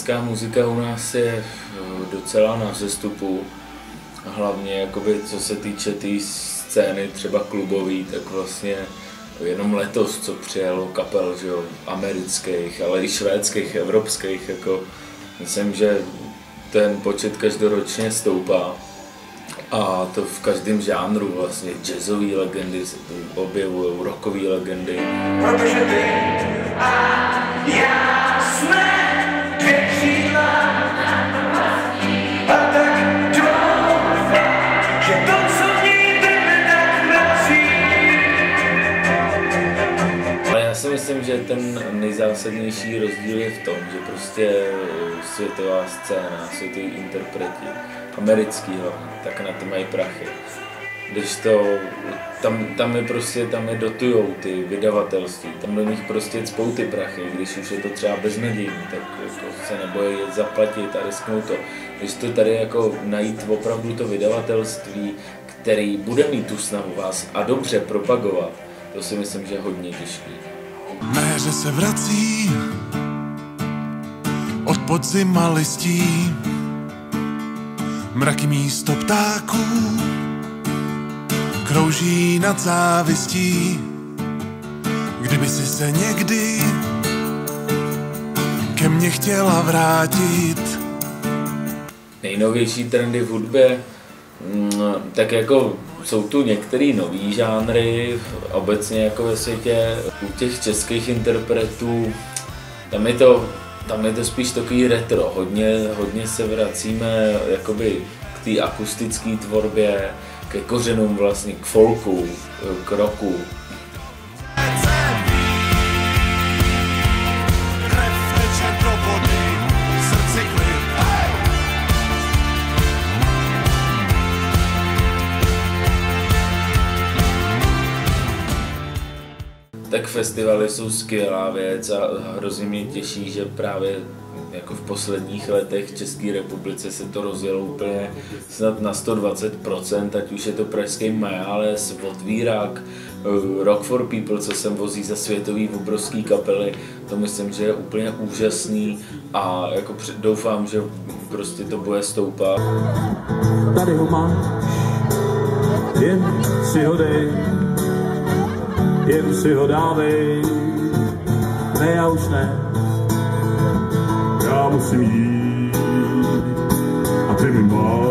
česká muzika u nás je docela na vzestupu. Hlavně jakoby, co se týče té scény třeba klubový, tak vlastně jenom letos, co přijelo kapel, že jo, amerických, ale i švédských, evropských, jako myslím, že ten počet každoročně stoupá. A to v každém žánru vlastně, jazzové legendy se tu objevují, rockové legendy. Protože ty a já jsme dvě křídla a tak doufám, že to, co v ní tebe tak mrazí. Ale já si myslím, že ten nejzásadnější rozdíl je v tom, že prostě světová scéna, světoví interpreti, americký hlavně, tak na to mají prachy. Když to, tam je dotujou ty vydavatelství, tam do nich prostě cpou ty prachy, když už je to třeba beznadějný, tak jako se nebojí zaplatit a risknout to. Když to tady jako najít opravdu to vydavatelství, který bude mít tu snahu vás a dobře propagovat, to si myslím, že je hodně těžký. Na jaře se vrací od podzima listí, mraky místo ptáků krouží nad závistí. Kdyby si se někdy ke mně chtěla vrátit. Nejnovější trendy v hudbě, tak jako jsou tu některé nový žánry, obecně jako ve světě. U těch českých interpretů, tam je to spíš takový retro, hodně se vracíme jakoby k té akustické tvorbě, ke kořenům vlastně, k folku, k rocku. Tak festivaly jsou skvělá věc a hrozně mě těší, že právě jako v posledních letech v České republice se to rozjelo úplně snad na 120%, ať už je to pražský Majáles, Otvírák, Rock for People, co sem vozí za světový obrovský kapely, to myslím, že je úplně úžasný a jako doufám, že prostě to bude stoupat. Tady ho máš, jen si ho dej, jen si ho dávej, ne, já už ne, já musím jít a ty mi mávej.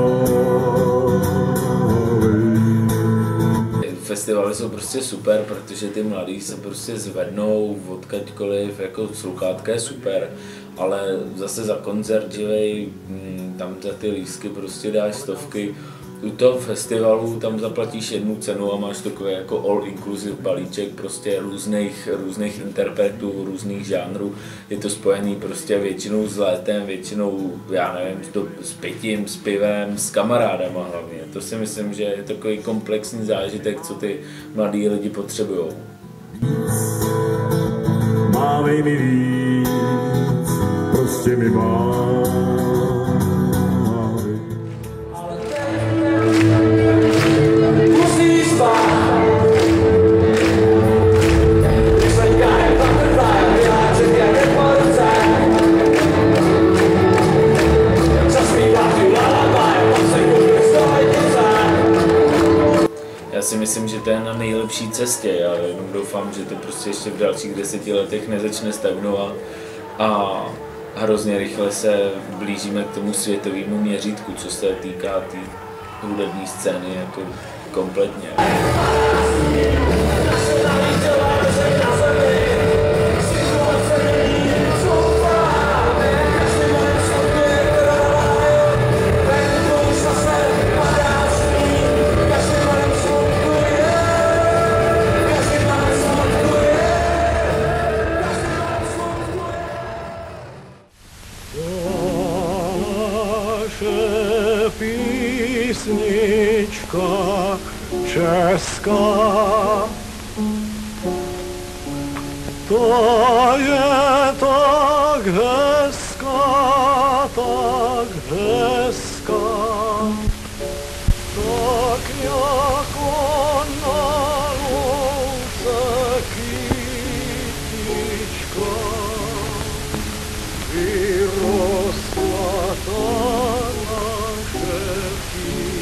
Festivaly jsou prostě super, protože ty mladí se prostě zvednou odkaďkoliv, jako sluchátka je super, ale zase za koncert živej, tam za ty lístky prostě dáš stovky. U toho festivalu tam zaplatíš jednu cenu a máš takový jako all-inclusive balíček prostě různých interpretů, různých žánrů. Je to spojený prostě většinou s létem, většinou, já nevím, s pitím, s pivem, s kamarádama hlavně. To si myslím, že je takový komplexní zážitek, co ty mladí lidi potřebujou. Mávej mi víc, prostě mi mávej. Já si myslím, že to je na nejlepší cestě. Já jenom doufám, že to prostě ještě v dalších 10 letech nezačne stagnovat a hrozně rychle se blížíme k tomu světovému měřítku, co se týká té hudební scény jako kompletně. Písnička česká, to je tak hezká, tak hezká, tak jako na louce kytička vyrostla. Thank you.